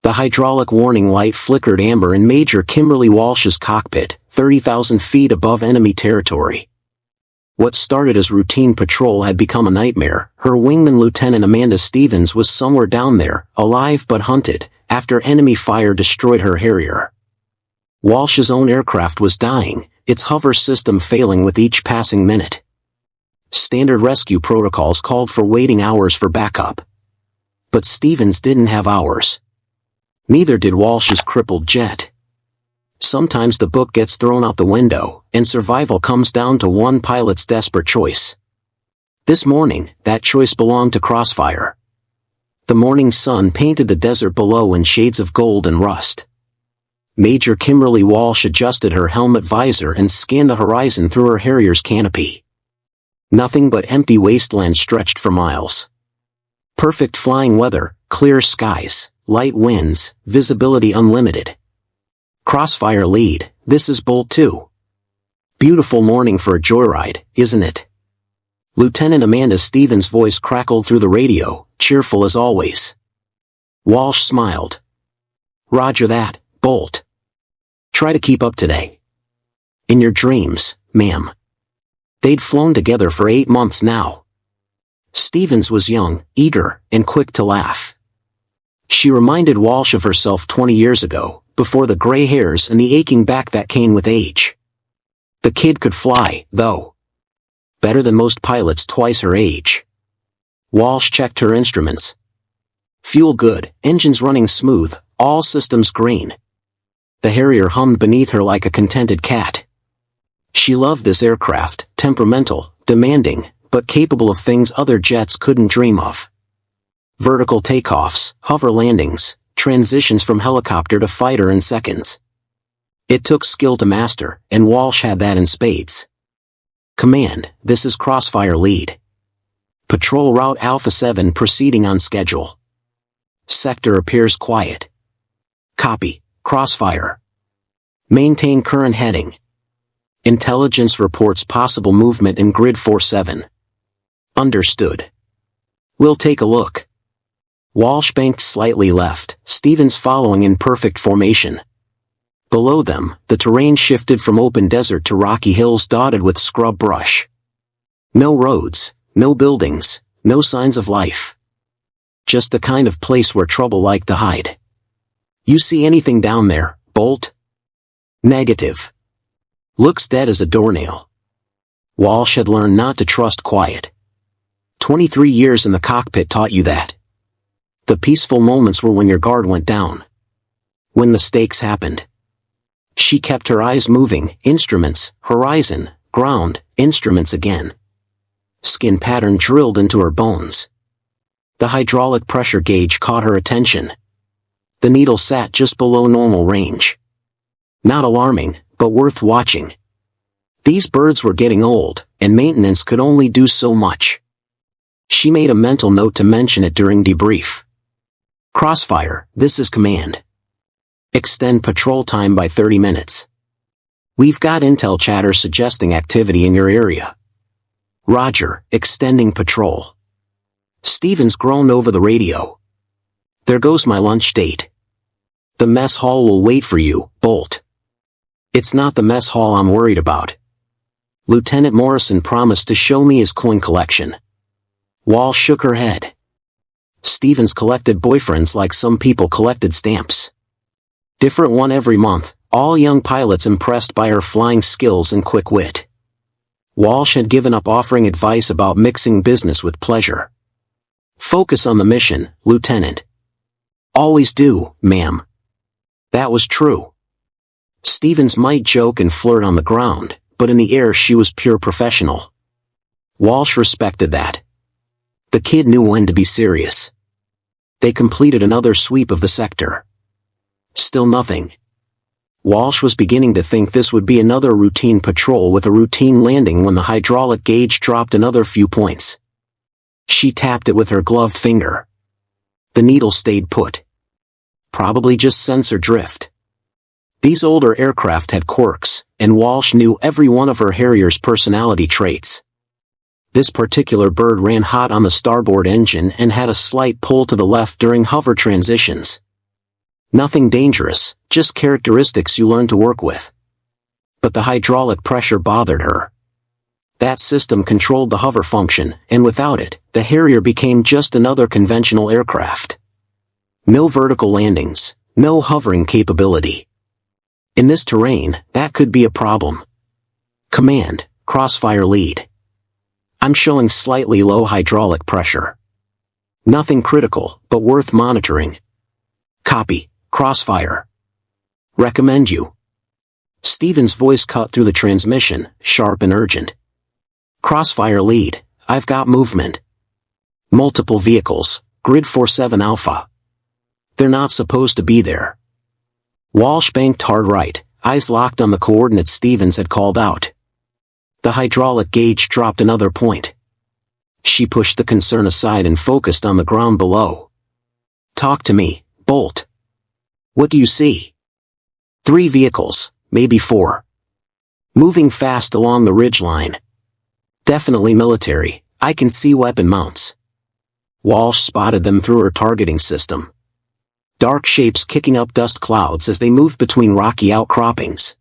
The hydraulic warning light flickered amber in Major Kimberly Walsh's cockpit, 30,000 feet above enemy territory. What started as routine patrol had become a nightmare. Her wingman Lieutenant Amanda Stevens was somewhere down there, alive but hunted, after enemy fire destroyed her Harrier. Walsh's own aircraft was dying, its hover system failing with each passing minute. Standard rescue protocols called for waiting hours for backup. But Stevens didn't have hours. Neither did Walsh's crippled jet. Sometimes the book gets thrown out the window, and survival comes down to one pilot's desperate choice. This morning, that choice belonged to Crossfire. The morning sun painted the desert below in shades of gold and rust. Major Kimberly Walsh adjusted her helmet visor and scanned the horizon through her Harrier's canopy. Nothing but empty wasteland stretched for miles. Perfect flying weather, clear skies, light winds, visibility unlimited. Crossfire lead, this is Bolt 2. Beautiful morning for a joyride, isn't it? Lieutenant Amanda Stevens' voice crackled through the radio, cheerful as always. Walsh smiled. Roger that, Bolt. Try to keep up today. In your dreams, ma'am. They'd flown together for 8 months now. Stevens was young, eager, and quick to laugh. She reminded Walsh of herself 20 years ago, before the gray hairs and the aching back that came with age. The kid could fly, though. Better than most pilots twice her age. Walsh checked her instruments. Fuel good, engines running smooth, all systems green. The Harrier hummed beneath her like a contented cat. She loved this aircraft, temperamental, demanding, but capable of things other jets couldn't dream of. Vertical takeoffs, hover landings, transitions from helicopter to fighter in seconds. It took skill to master, and Walsh had that in spades. Command, this is Crossfire lead. Patrol route Alpha 7 proceeding on schedule. Sector appears quiet. Copy, Crossfire. Maintain current heading. Intelligence reports possible movement in grid 47. Understood. We'll take a look. Walsh banked slightly left, Stevens following in perfect formation. Below them, the terrain shifted from open desert to rocky hills dotted with scrub brush. No roads, no buildings, no signs of life. Just the kind of place where trouble liked to hide. You see anything down there, Bolt? Negative. Looks dead as a doornail. Walsh had learned not to trust quiet. 23 years in the cockpit taught you that. The peaceful moments were when your guard went down. When mistakes happened. She kept her eyes moving, instruments, horizon, ground, instruments again. Skin pattern drilled into her bones. The hydraulic pressure gauge caught her attention. The needle sat just below normal range. Not alarming, but worth watching. These birds were getting old, and maintenance could only do so much. She made a mental note to mention it during debrief. Crossfire, this is command. Extend patrol time by 30 minutes. We've got intel chatter suggesting activity in your area. Roger, extending patrol. Stevens groaned over the radio. There goes my lunch date. The mess hall will wait for you, Bolt. It's not the mess hall I'm worried about. Lieutenant Morrison promised to show me his coin collection. Walsh shook her head. Stevens collected boyfriends like some people collected stamps. Different one every month, all young pilots impressed by her flying skills and quick wit. Walsh had given up offering advice about mixing business with pleasure. Focus on the mission, Lieutenant. Always do, ma'am. That was true. Stevens might joke and flirt on the ground, but in the air she was pure professional. Walsh respected that. The kid knew when to be serious. They completed another sweep of the sector. Still nothing. Walsh was beginning to think this would be another routine patrol with a routine landing when the hydraulic gauge dropped another few points. She tapped it with her gloved finger. The needle stayed put. Probably just sensor drift. These older aircraft had quirks, and Walsh knew every one of her Harrier's personality traits. This particular bird ran hot on the starboard engine and had a slight pull to the left during hover transitions. Nothing dangerous, just characteristics you learn to work with. But the hydraulic pressure bothered her. That system controlled the hover function, and without it, the Harrier became just another conventional aircraft. No vertical landings, no hovering capability. In this terrain, that could be a problem. Command, crossfire lead. I'm showing slightly low hydraulic pressure. Nothing critical, but worth monitoring. Copy, crossfire. Recommend you. Stevens' voice cut through the transmission, sharp and urgent. Crossfire lead, I've got movement. Multiple vehicles, grid 47 Alpha. They're not supposed to be there. Walsh banked hard right, eyes locked on the coordinates Stevens had called out. The hydraulic gauge dropped another point. She pushed the concern aside and focused on the ground below. Talk to me, Bolt. What do you see? 3 vehicles, maybe 4. Moving fast along the ridgeline. Definitely military, I can see weapon mounts. Walsh spotted them through her targeting system. Dark shapes kicking up dust clouds as they moved between rocky outcroppings.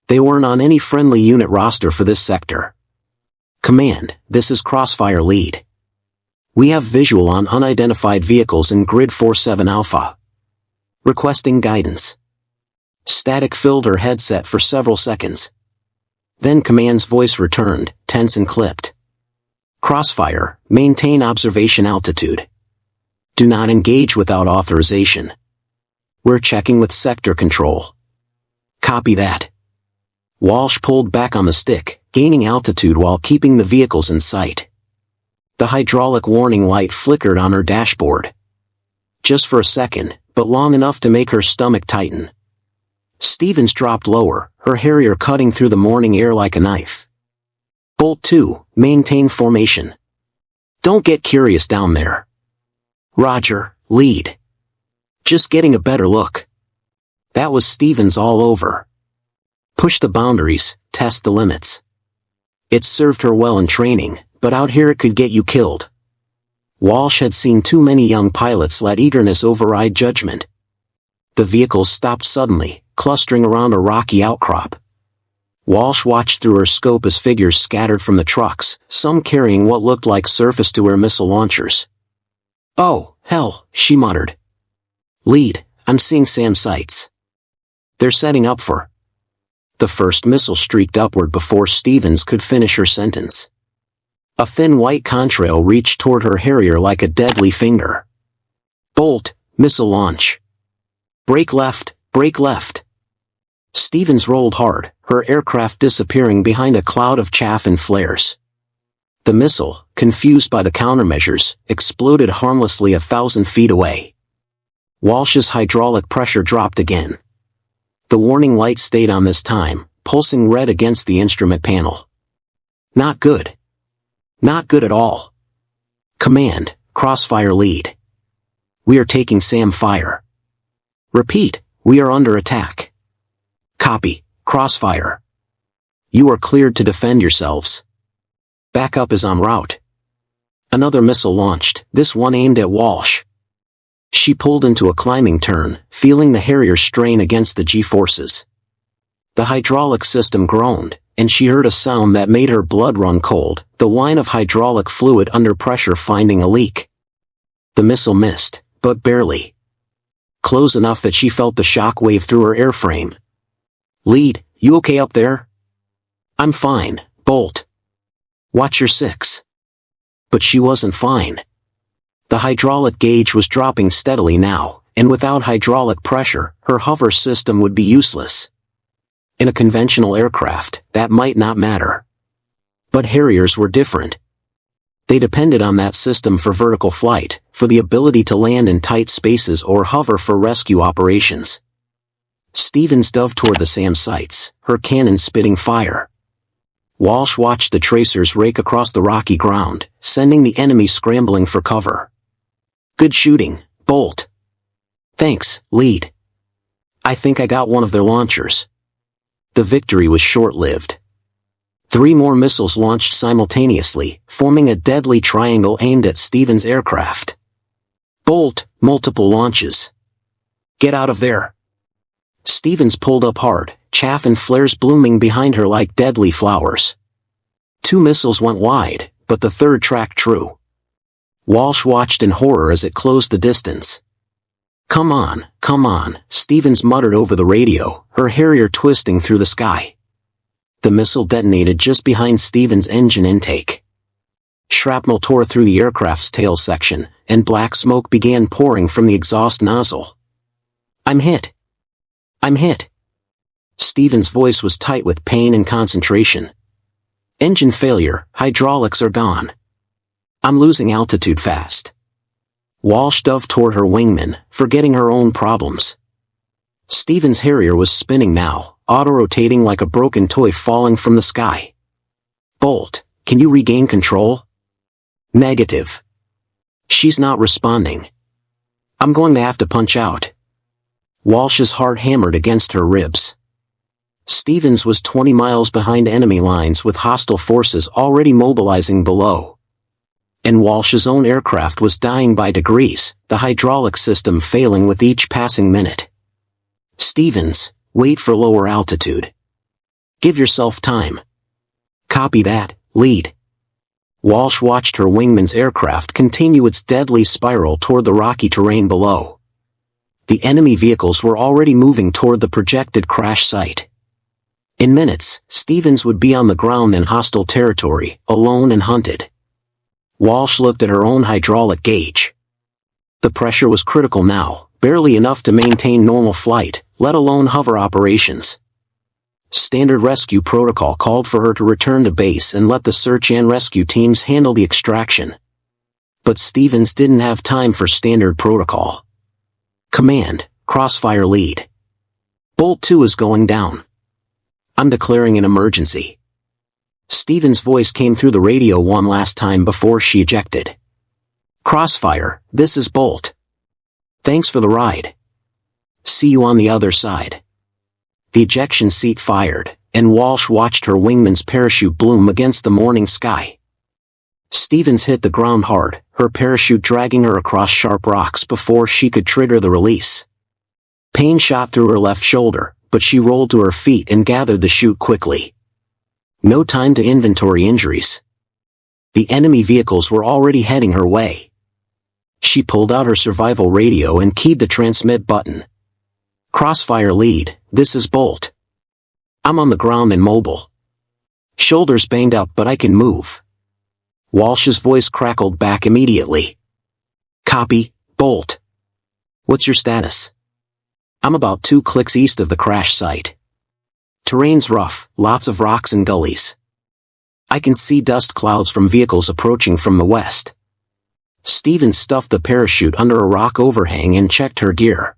They weren't on any friendly unit roster for this sector. Command, this is Crossfire Lead. We have visual on unidentified vehicles in Grid 47 Alpha. Requesting guidance. Static filled her headset for several seconds. Then Command's voice returned, tense and clipped. Crossfire, maintain observation altitude. Do not engage without authorization. We're checking with sector control. Copy that. Walsh pulled back on the stick, gaining altitude while keeping the vehicles in sight. The hydraulic warning light flickered on her dashboard. Just for a second, but long enough to make her stomach tighten. Stevens dropped lower, her Harrier cutting through the morning air like a knife. Bolt 2, maintain formation. Don't get curious down there. Roger, lead. Just getting a better look. That was Stevens all over. Push the boundaries, test the limits. It served her well in training, but out here it could get you killed. Walsh had seen too many young pilots let eagerness override judgment. The vehicles stopped suddenly, clustering around a rocky outcrop. Walsh watched through her scope as figures scattered from the trucks, some carrying what looked like surface-to-air missile launchers. Oh, hell, she muttered. Lead, I'm seeing SAM sights. They're setting up for... The first missile streaked upward before Stevens could finish her sentence. A thin white contrail reached toward her Harrier like a deadly finger. Bolt, missile launch. Brake left, brake left. Stevens rolled hard, her aircraft disappearing behind a cloud of chaff and flares. The missile, confused by the countermeasures, exploded harmlessly 1,000 feet away. Walsh's hydraulic pressure dropped again. The warning light stayed on this time, pulsing red against the instrument panel. Not good. Not good at all. Command, crossfire lead. We are taking SAM fire. Repeat, we are under attack. Copy, crossfire. You are cleared to defend yourselves. Backup is en route. Another missile launched, this one aimed at Walsh. She pulled into a climbing turn, feeling the Harrier strain against the G-forces. The hydraulic system groaned, and she heard a sound that made her blood run cold, the whine of hydraulic fluid under pressure finding a leak. The missile missed, but barely. Close enough that she felt the shock wave through her airframe. Lead, you okay up there? I'm fine, Bolt. Watch your 6. But she wasn't fine. The hydraulic gauge was dropping steadily now, and without hydraulic pressure, her hover system would be useless. In a conventional aircraft, that might not matter. But Harriers were different. They depended on that system for vertical flight, for the ability to land in tight spaces or hover for rescue operations. Stevens dove toward the SAM sights, her cannon spitting fire. Walsh watched the tracers rake across the rocky ground, sending the enemy scrambling for cover. Good shooting, Bolt. Thanks, lead. I think I got one of their launchers. The victory was short-lived. 3 more missiles launched simultaneously, forming a deadly triangle aimed at Stevens' aircraft. Bolt, multiple launches. Get out of there. Stevens pulled up hard, chaff and flares blooming behind her like deadly flowers. 2 missiles went wide, but the third tracked true. Walsh watched in horror as it closed the distance. Come on, Stevens muttered over the radio, her Harrier twisting through the sky. The missile detonated just behind Stevens' engine intake. Shrapnel tore through the aircraft's tail section, and black smoke began pouring from the exhaust nozzle. I'm hit. Stevens' voice was tight with pain and concentration. Engine failure, hydraulics are gone. I'm losing altitude fast. Walsh dove toward her wingman, forgetting her own problems. Stevens' Harrier was spinning now, auto-rotating like a broken toy falling from the sky. Bolt, can you regain control? Negative. She's not responding. I'm going to have to punch out. Walsh's heart hammered against her ribs. Stevens was 20 miles behind enemy lines with hostile forces already mobilizing below. And Walsh's own aircraft was dying by degrees, the hydraulic system failing with each passing minute. Stevens, wait for lower altitude. Give yourself time. Copy that, lead. Walsh watched her wingman's aircraft continue its deadly spiral toward the rocky terrain below. The enemy vehicles were already moving toward the projected crash site. In minutes, Stevens would be on the ground in hostile territory, alone and hunted. Walsh looked at her own hydraulic gauge. The pressure was critical now, barely enough to maintain normal flight, let alone hover operations. Standard rescue protocol called for her to return to base and let the search and rescue teams handle the extraction. But Stevens didn't have time for standard protocol. Command, crossfire lead. Bolt 2 is going down. I'm declaring an emergency. Stevens' voice came through the radio one last time before she ejected. Crossfire, this is Bolt. Thanks for the ride. See you on the other side. The ejection seat fired, and Walsh watched her wingman's parachute bloom against the morning sky. Stevens hit the ground hard, her parachute dragging her across sharp rocks before she could trigger the release. Pain shot through her left shoulder, but she rolled to her feet and gathered the chute quickly. No time to inventory injuries. The enemy vehicles were already heading her way. She pulled out her survival radio and keyed the transmit button. Crossfire lead, this is Bolt. I'm on the ground and mobile. Shoulders banged up but I can move. Walsh's voice crackled back immediately. Copy, Bolt. What's your status? I'm about 2 clicks east of the crash site. Terrain's rough, lots of rocks and gullies. I can see dust clouds from vehicles approaching from the west. Stevens stuffed the parachute under a rock overhang and checked her gear.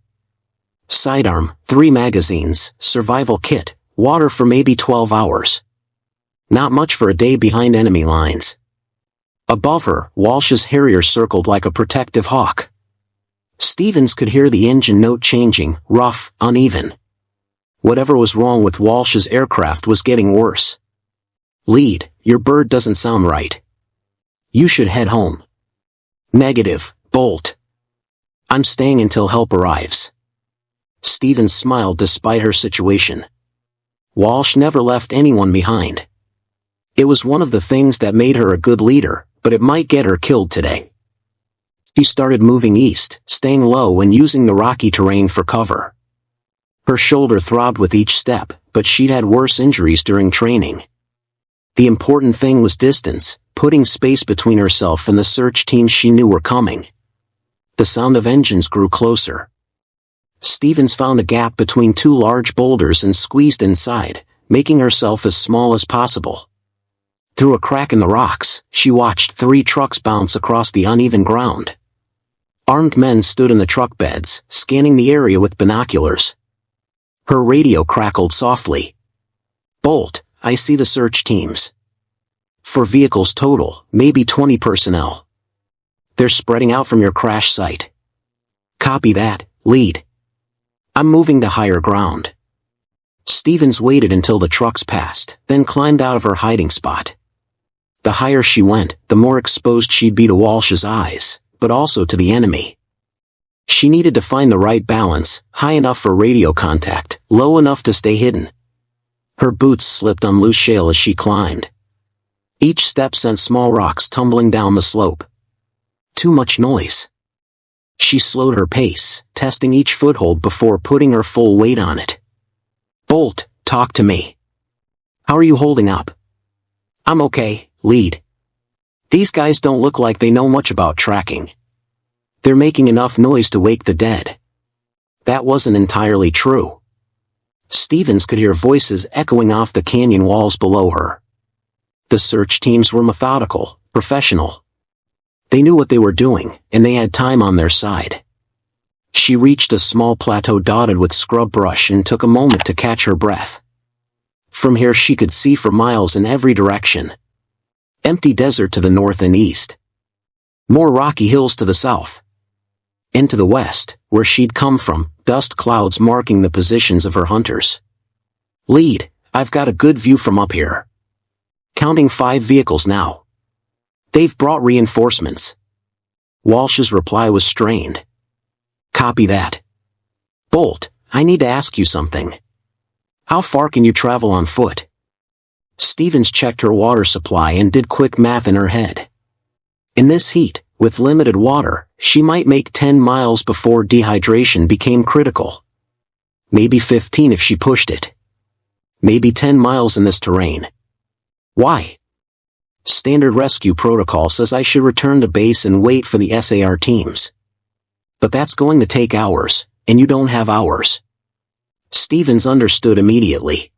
Sidearm, 3 magazines, survival kit, water for maybe 12 hours. Not much for a day behind enemy lines. Above her, Walsh's Harrier circled like a protective hawk. Stevens could hear the engine note changing, rough, uneven. Whatever was wrong with Walsh's aircraft was getting worse. Lead, your bird doesn't sound right. You should head home. Negative, Bolt. I'm staying until help arrives. Stevens smiled despite her situation. Walsh never left anyone behind. It was one of the things that made her a good leader, but it might get her killed today. She started moving east, staying low and using the rocky terrain for cover. Her shoulder throbbed with each step, but she'd had worse injuries during training. The important thing was distance, putting space between herself and the search teams she knew were coming. The sound of engines grew closer. Stevens found a gap between 2 large boulders and squeezed inside, making herself as small as possible. Through a crack in the rocks, she watched 3 trucks bounce across the uneven ground. Armed men stood in the truck beds, scanning the area with binoculars. Her radio crackled softly. Bolt, I see the search teams. 4 vehicles total, maybe 20 personnel. They're spreading out from your crash site. Copy that, lead. I'm moving to higher ground. Stevens waited until the trucks passed, then climbed out of her hiding spot. The higher she went, the more exposed she'd be to Walsh's eyes, but also to the enemy. She needed to find the right balance, high enough for radio contact, low enough to stay hidden. Her boots slipped on loose shale as she climbed. Each step sent small rocks tumbling down the slope. Too much noise. She slowed her pace, testing each foothold before putting her full weight on it. Bolt, talk to me. How are you holding up? I'm okay, lead. These guys don't look like they know much about tracking. They're making enough noise to wake the dead. That wasn't entirely true. Stevens could hear voices echoing off the canyon walls below her. The search teams were methodical, professional. They knew what they were doing, and they had time on their side. She reached a small plateau dotted with scrub brush and took a moment to catch her breath. From here she could see for miles in every direction. Empty desert to the north and east. More rocky hills to the south. And to the west, where she'd come from, dust clouds marking the positions of her hunters. Lead, I've got a good view from up here. Counting 5 vehicles now. They've brought reinforcements. Walsh's reply was strained. Copy that. Bolt, I need to ask you something. How far can you travel on foot? Stevens checked her water supply and did quick math in her head. In this heat, with limited water, she might make 10 miles before dehydration became critical. Maybe 15 if she pushed it. Maybe 10 miles in this terrain. Why? Standard rescue protocol says I should return to base and wait for the SAR teams. But that's going to take hours, and you don't have hours. Stevens understood immediately.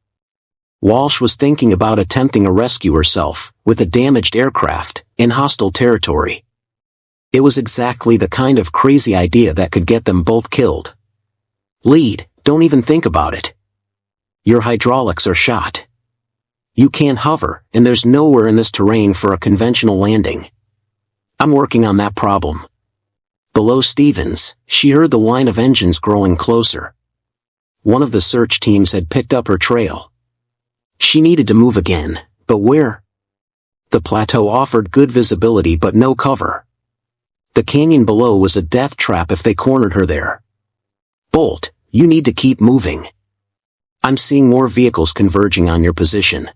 Walsh was thinking about attempting a rescue herself, with a damaged aircraft, in hostile territory. It was exactly the kind of crazy idea that could get them both killed. Lead, don't even think about it. Your hydraulics are shot. You can't hover, and there's nowhere in this terrain for a conventional landing. I'm working on that problem. Below Stevens, she heard the whine of engines growing closer. One of the search teams had picked up her trail. She needed to move again, but where? The plateau offered good visibility but no cover. The canyon below was a death trap if they cornered her there. Bolt, you need to keep moving. I'm seeing more vehicles converging on your position.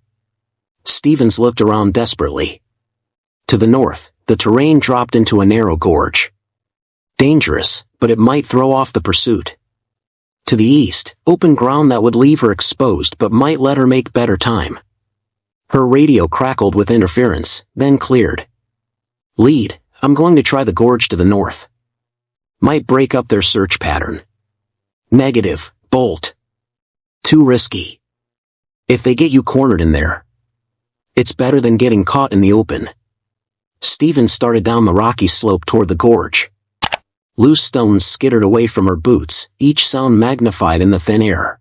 Stevens looked around desperately. To the north, the terrain dropped into a narrow gorge. Dangerous, but it might throw off the pursuit. To the east, open ground that would leave her exposed but might let her make better time. Her radio crackled with interference, then cleared. Lead, I'm going to try the gorge to the north. Might break up their search pattern. Negative, Bolt. Too risky. If they get you cornered in there, it's better than getting caught in the open. Stevens started down the rocky slope toward the gorge. Loose stones skittered away from her boots, each sound magnified in the thin air.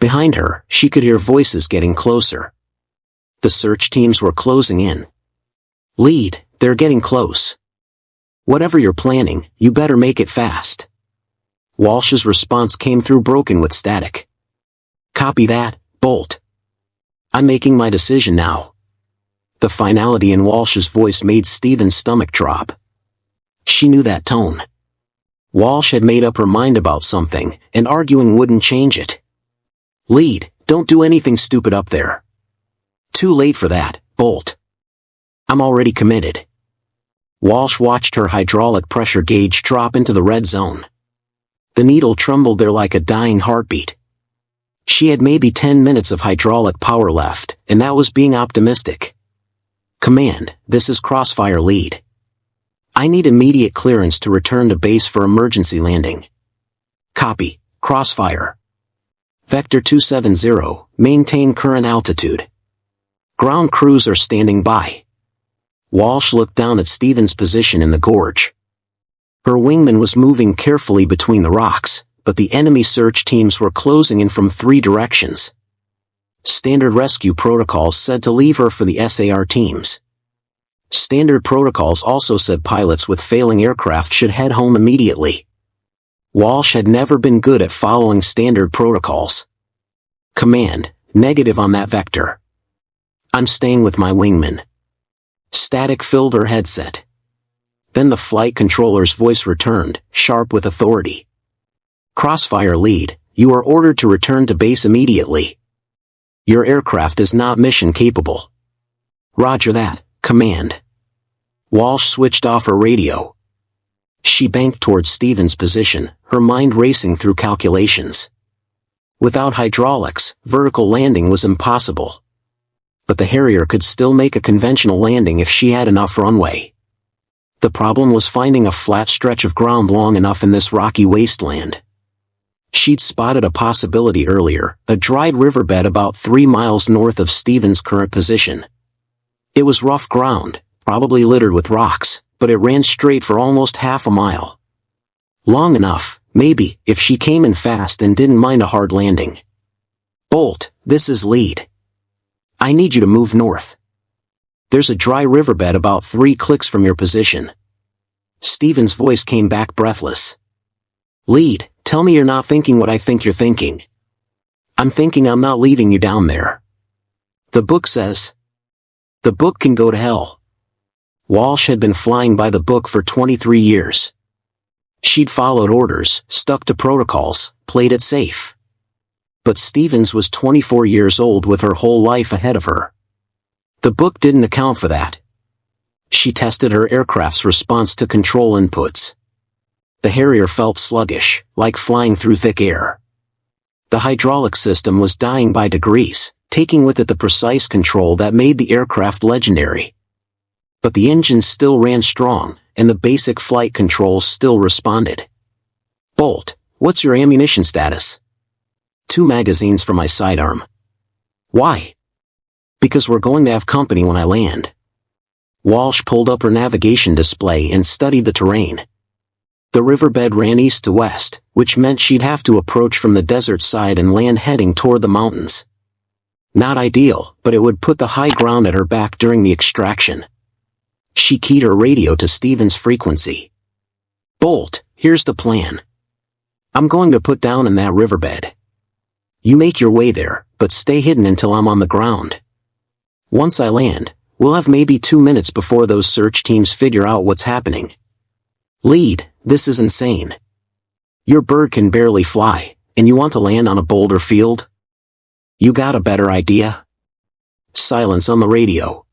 Behind her, she could hear voices getting closer. The search teams were closing in. Lead, they're getting close. Whatever you're planning, you better make it fast. Walsh's response came through broken with static. Copy that, Bolt. I'm making my decision now. The finality in Walsh's voice made Stevens' stomach drop. She knew that tone. Walsh had made up her mind about something, and arguing wouldn't change it. Lead, don't do anything stupid up there. Too late for that, Bolt. I'm already committed. Walsh watched her hydraulic pressure gauge drop into the red zone. The needle trembled there like a dying heartbeat. She had maybe 10 minutes of hydraulic power left, and that was being optimistic. Command, this is Crossfire Lead. I need immediate clearance to return to base for emergency landing. Copy, Crossfire. Vector 270, maintain current altitude. Ground crews are standing by. Walsh looked down at Stevens' position in the gorge. Her wingman was moving carefully between the rocks, but the enemy search teams were closing in from 3 directions. Standard rescue protocols said to leave her for the SAR teams. Standard protocols also said pilots with failing aircraft should head home immediately. Walsh had never been good at following standard protocols. Command, negative on that vector. I'm staying with my wingman. Static filled her headset. Then the flight controller's voice returned, sharp with authority. "Crossfire lead, you are ordered to return to base immediately. Your aircraft is not mission capable." "Roger that, Command." Walsh switched off her radio. She banked towards Stevens' position, her mind racing through calculations. Without hydraulics, vertical landing was impossible. But the Harrier could still make a conventional landing if she had enough runway. The problem was finding a flat stretch of ground long enough in this rocky wasteland. She'd spotted a possibility earlier, a dried riverbed about 3 miles north of Stevens' current position. It was rough ground, probably littered with rocks, but it ran straight for almost half a mile. Long enough, maybe, if she came in fast and didn't mind a hard landing. "Bolt, this is lead. I need you to move north. There's a dry riverbed about 3 clicks from your position." Stevens' voice came back breathless. "Lead, tell me you're not thinking what I think you're thinking." "I'm thinking I'm not leaving you down there. The book says." "The book can go to hell." Walsh had been flying by the book for 23 years. She'd followed orders, stuck to protocols, played it safe. But Stevens was 24 years old with her whole life ahead of her. The book didn't account for that. She tested her aircraft's response to control inputs. The Harrier felt sluggish, like flying through thick air. The hydraulic system was dying by degrees, taking with it the precise control that made the aircraft legendary. But the engines still ran strong, and the basic flight controls still responded. "Bolt, what's your ammunition status?" "2 magazines for my sidearm." "Why?" "Because we're going to have company when I land." Walsh pulled up her navigation display and studied the terrain. The riverbed ran east to west, which meant she'd have to approach from the desert side and land heading toward the mountains. Not ideal, but it would put the high ground at her back during the extraction. She keyed her radio to Stevens' frequency. "Bolt, here's the plan. I'm going to put down in that riverbed. You make your way there, but stay hidden until I'm on the ground. Once I land, we'll have maybe 2 minutes before those search teams figure out what's happening." "Lead, this is insane. Your bird can barely fly, and you want to land on a boulder field? You got a better idea?" Silence on the radio.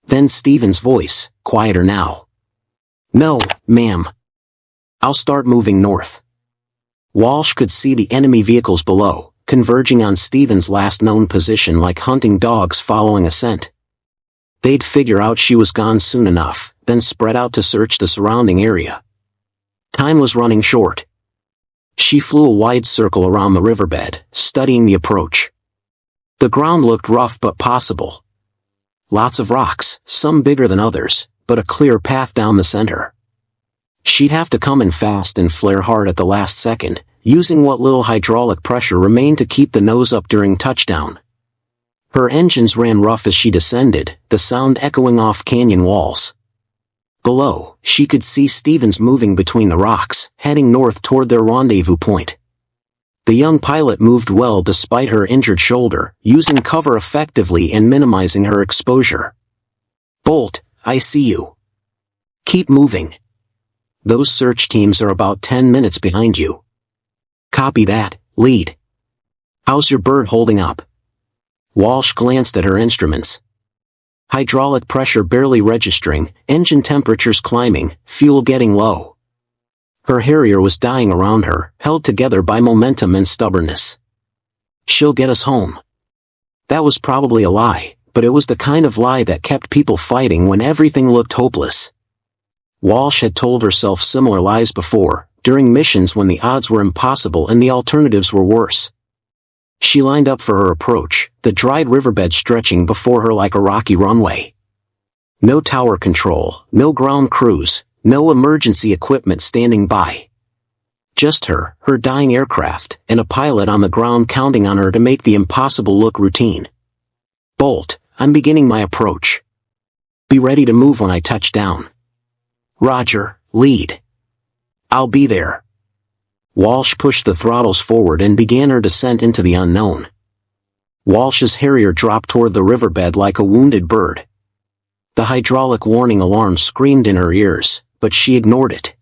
Then Stevens' voice, quieter now. "No, ma'am. I'll start moving north." Walsh could see the enemy vehicles below, converging on Stevens' last known position like hunting dogs following a scent. They'd figure out she was gone soon enough, then spread out to search the surrounding area. Time was running short. She flew a wide circle around the riverbed, studying the approach. The ground looked rough but possible. Lots of rocks, some bigger than others, but a clear path down the center. She'd have to come in fast and flare hard at the last second, using what little hydraulic pressure remained to keep the nose up during touchdown. Her engines ran rough as she descended, the sound echoing off canyon walls. Below, she could see Stevens moving between the rocks, heading north toward their rendezvous point. The young pilot moved well despite her injured shoulder, using cover effectively and minimizing her exposure. "Bolt, I see you. Keep moving. Those search teams are about 10 minutes behind you." "Copy that, lead. How's your bird holding up?" Walsh glanced at her instruments. Hydraulic pressure barely registering, engine temperatures climbing, fuel getting low. Her Harrier was dying around her, held together by momentum and stubbornness. "She'll get us home." That was probably a lie, but it was the kind of lie that kept people fighting when everything looked hopeless. Walsh had told herself similar lies before, during missions when the odds were impossible and the alternatives were worse. She lined up for her approach, the dried riverbed stretching before her like a rocky runway. No tower control, no ground crews, no emergency equipment standing by. Just her dying aircraft, and a pilot on the ground counting on her to make the impossible look routine. "Bolt, I'm beginning my approach. Be ready to move when I touch down." "Roger, lead. I'll be there." Walsh pushed the throttles forward and began her descent into the unknown. Walsh's Harrier dropped toward the riverbed like a wounded bird. The hydraulic warning alarm screamed in her ears, but she ignored it.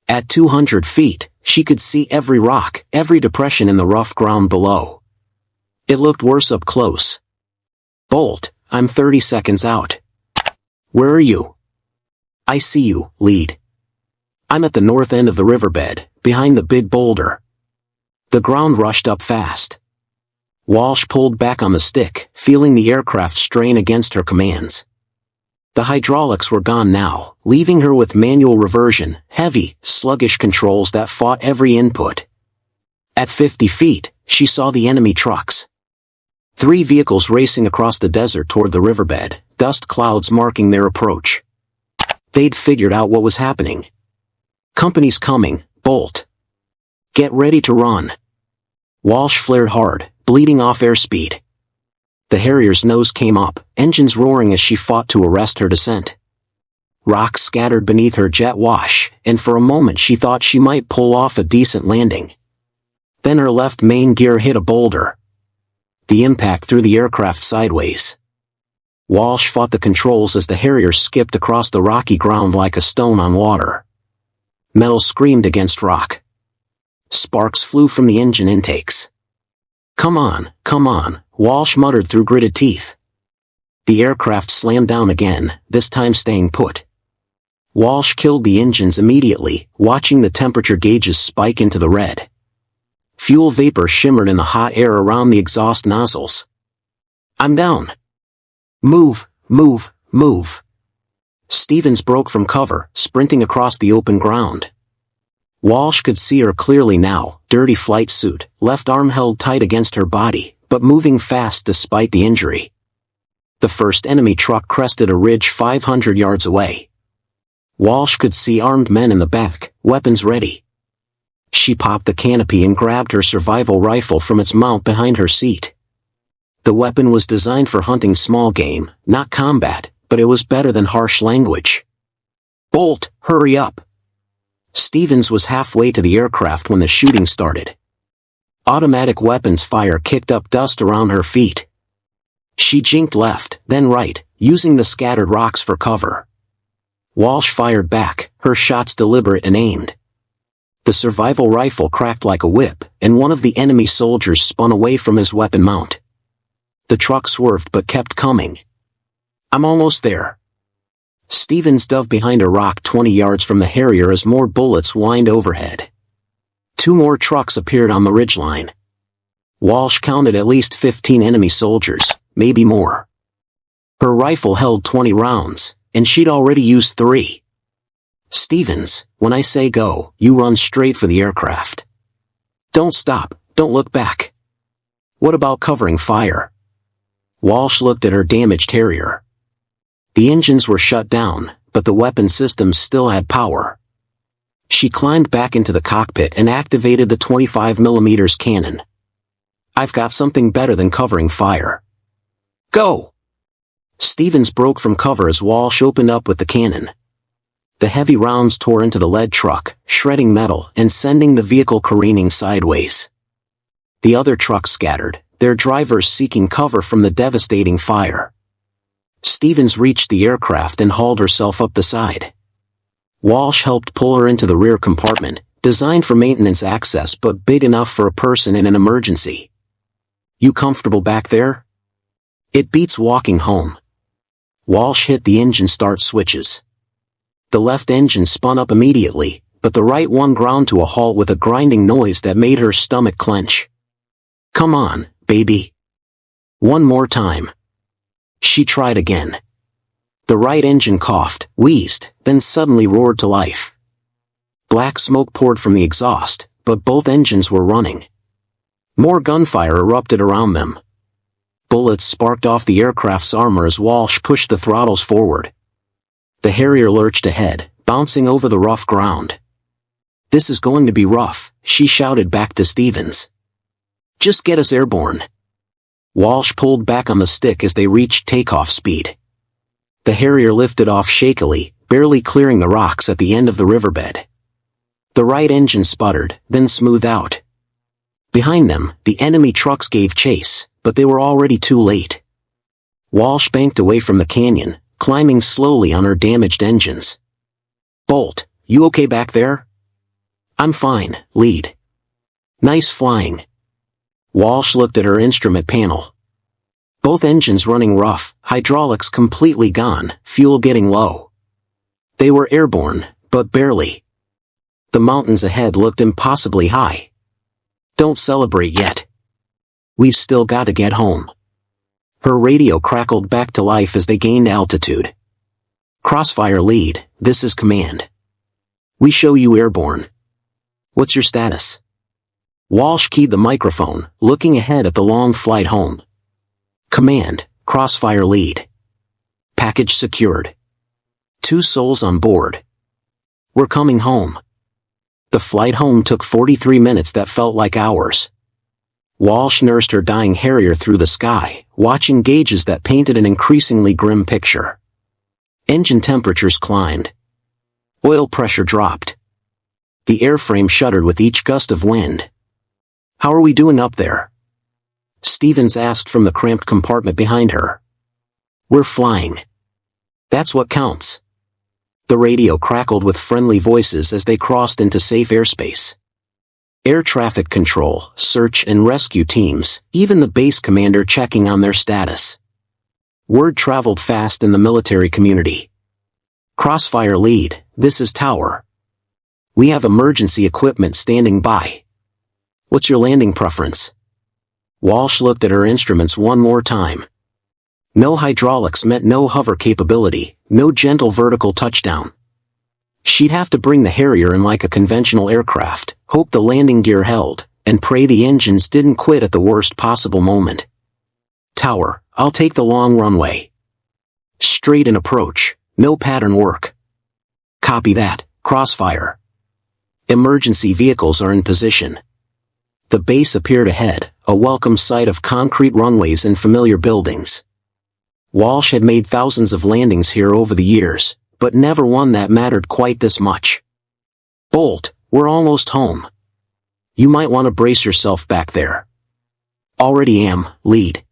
At 200 feet, she could see every rock, every depression in the rough ground below. It looked worse up close. "Bolt, I'm 30 seconds out." "Where are you?" "I see you, lead. I'm at the north end of the riverbed, behind the big boulder." The ground rushed up fast. Walsh pulled back on the stick, feeling the aircraft strain against her commands. The hydraulics were gone now, leaving her with manual reversion, heavy, sluggish controls that fought every input. At 50 feet, she saw the enemy trucks. 3 vehicles racing across the desert toward the riverbed, dust clouds marking their approach. They'd figured out what was happening. "Company's coming, Bolt. Get ready to run." Walsh flared hard, bleeding off airspeed. The Harrier's nose came up, engines roaring as she fought to arrest her descent. Rocks scattered beneath her jet wash, and for a moment she thought she might pull off a decent landing. Then her left main gear hit a boulder. The impact threw the aircraft sideways. Walsh fought the controls as the Harrier skipped across the rocky ground like a stone on water. Metal screamed against rock. Sparks flew from the engine intakes. Come on, Walsh muttered through gritted teeth. The aircraft slammed down again, this time staying put. Walsh killed the engines immediately, watching the temperature gauges spike into the red. Fuel vapor shimmered in the hot air around the exhaust nozzles. "I'm down." Move. Stevens broke from cover, sprinting across the open ground. Walsh could see her clearly now, dirty flight suit, left arm held tight against her body, but moving fast despite the injury. The first enemy truck crested a ridge 500 yards away. Walsh could see armed men in the back, weapons ready. She popped the canopy and grabbed her survival rifle from its mount behind her seat. The weapon was designed for hunting small game, not combat, but it was better than harsh language. "Bolt, hurry up." Stevens was halfway to the aircraft when the shooting started. Automatic weapons fire kicked up dust around her feet. She jinked left, then right, using the scattered rocks for cover. Walsh fired back, her shots deliberate and aimed. The survival rifle cracked like a whip, and one of the enemy soldiers spun away from his weapon mount. The truck swerved but kept coming. "I'm almost there." Stevens dove behind a rock 20 yards from the Harrier as more bullets whined overhead. 2 more trucks appeared on the ridgeline. Walsh counted at least 15 enemy soldiers, maybe more. Her rifle held 20 rounds, and she'd already used 3. "Stevens, when I say go, you run straight for the aircraft. Don't stop, don't look back." "What about covering fire?" Walsh looked at her damaged Harrier. The engines were shut down, but the weapon systems still had power. She climbed back into the cockpit and activated the 25mm cannon. "I've got something better than covering fire." "Go!" Stevens broke from cover as Walsh opened up with the cannon. The heavy rounds tore into the lead truck, shredding metal and sending the vehicle careening sideways. The other trucks scattered, their drivers seeking cover from the devastating fire. Stevens reached the aircraft and hauled herself up the side. Walsh helped pull her into the rear compartment, designed for maintenance access but big enough for a person in an emergency. "You comfortable back there?" "It beats walking home." Walsh hit the engine start switches. The left engine spun up immediately, but the right one ground to a halt with a grinding noise that made her stomach clench. "Come on, baby. One more time." She tried again. The right engine coughed, wheezed, then suddenly roared to life. Black smoke poured from the exhaust, but both engines were running. More gunfire erupted around them. Bullets sparked off the aircraft's armor as Walsh pushed the throttles forward. The Harrier lurched ahead, bouncing over the rough ground. "This is going to be rough," she shouted back to Stevens. "Just get us airborne." Walsh pulled back on the stick as they reached takeoff speed. The Harrier lifted off shakily, barely clearing the rocks at the end of the riverbed. The right engine sputtered, then smoothed out. Behind them, the enemy trucks gave chase, but they were already too late. Walsh banked away from the canyon, climbing slowly on her damaged engines. Bolt, you okay back there? I'm fine, Lead. Nice flying. Walsh looked at her instrument panel. Both engines running rough, hydraulics completely gone, fuel getting low. They were airborne, but barely. The mountains ahead looked impossibly high. Don't celebrate yet. We've still got to get home. Her radio crackled back to life as they gained altitude. Crossfire Lead, this is Command. We show you airborne. What's your status? Walsh keyed the microphone, looking ahead at the long flight home. Command, Crossfire Lead. Package secured. 2 souls on board. We're coming home. The flight home took 43 minutes that felt like hours. Walsh nursed her dying Harrier through the sky, watching gauges that painted an increasingly grim picture. Engine temperatures climbed. Oil pressure dropped. The airframe shuddered with each gust of wind. How are we doing up there? Stevens asked from the cramped compartment behind her. We're flying. That's what counts. The radio crackled with friendly voices as they crossed into safe airspace. Air traffic control, search and rescue teams, even the base commander checking on their status. Word traveled fast in the military community. Crossfire Lead, this is Tower. We have emergency equipment standing by. What's your landing preference? Walsh looked at her instruments one more time. No hydraulics meant no hover capability, no gentle vertical touchdown. She'd have to bring the Harrier in like a conventional aircraft, hope the landing gear held, and pray the engines didn't quit at the worst possible moment. Tower, I'll take the long runway. Straight in approach, no pattern work. Copy that, Crossfire. Emergency vehicles are in position. The base appeared ahead, a welcome sight of concrete runways and familiar buildings. Walsh had made thousands of landings here over the years, but never one that mattered quite this much. Bolt, we're almost home. You might want to brace yourself back there. Already am, Lead.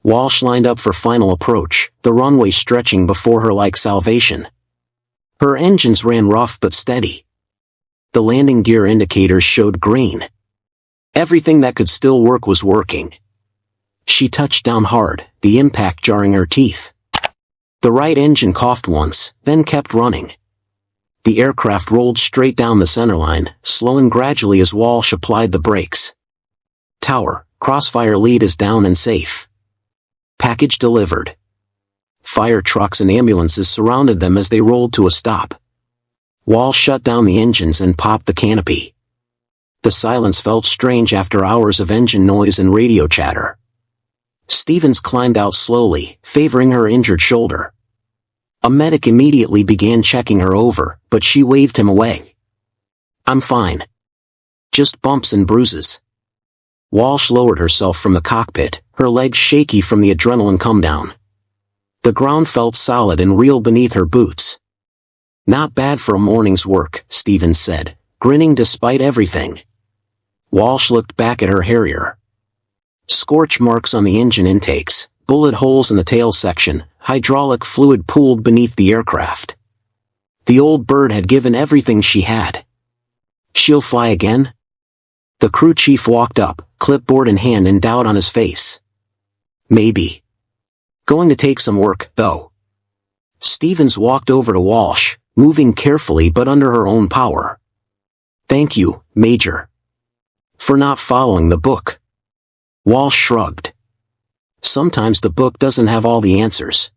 Walsh lined up for final approach, the runway stretching before her like salvation. Her engines ran rough but steady. The landing gear indicators showed green. Everything that could still work was working. She touched down hard, the impact jarring her teeth. The right engine coughed once, then kept running. The aircraft rolled straight down the centerline, slowing gradually as Walsh applied the brakes. Tower, Crossfire Lead is down and safe. Package delivered. Fire trucks and ambulances surrounded them as they rolled to a stop. Walsh shut down the engines and popped the canopy. The silence felt strange after hours of engine noise and radio chatter. Stevens climbed out slowly, favoring her injured shoulder. A medic immediately began checking her over, but she waved him away. I'm fine. Just bumps and bruises. Walsh lowered herself from the cockpit, her legs shaky from the adrenaline come-down. The ground felt solid and real beneath her boots. Not bad for a morning's work, Stevens said, grinning despite everything. Walsh looked back at her Harrier. Scorch marks on the engine intakes, bullet holes in the tail section, hydraulic fluid pooled beneath the aircraft. The old bird had given everything she had. She'll fly again? The crew chief walked up, clipboard in hand and doubt on his face. Maybe. Going to take some work, though. Stevens walked over to Walsh, moving carefully but under her own power. Thank you, Major. For not following the book. Walsh shrugged. Sometimes the book doesn't have all the answers.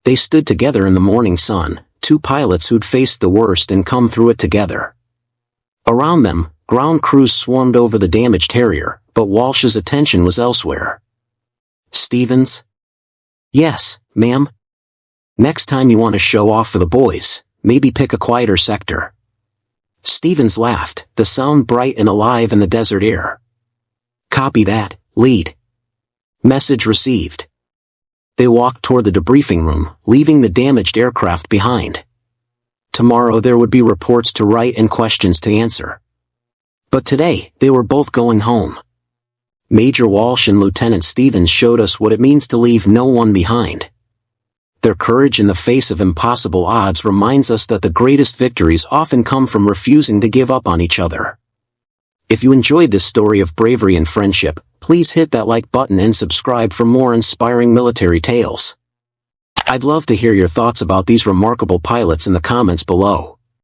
They stood together in the morning sun, 2 pilots who'd faced the worst and come through it together. Around them, ground crews swarmed over the damaged Harrier, but Walsh's attention was elsewhere. Stevens? Yes, ma'am. Next time you want to show off for the boys, maybe pick a quieter sector. Stevens laughed, the sound bright and alive in the desert air. Copy that, Lead. Message received. They walked toward the debriefing room, leaving the damaged aircraft behind. Tomorrow there would be reports to write and questions to answer. But today, they were both going home. Major Walsh and Lieutenant Stevens showed us what it means to leave no one behind. Their courage in the face of impossible odds reminds us that the greatest victories often come from refusing to give up on each other. If you enjoyed this story of bravery and friendship, please hit that like button and subscribe for more inspiring military tales. I'd love to hear your thoughts about these remarkable pilots in the comments below.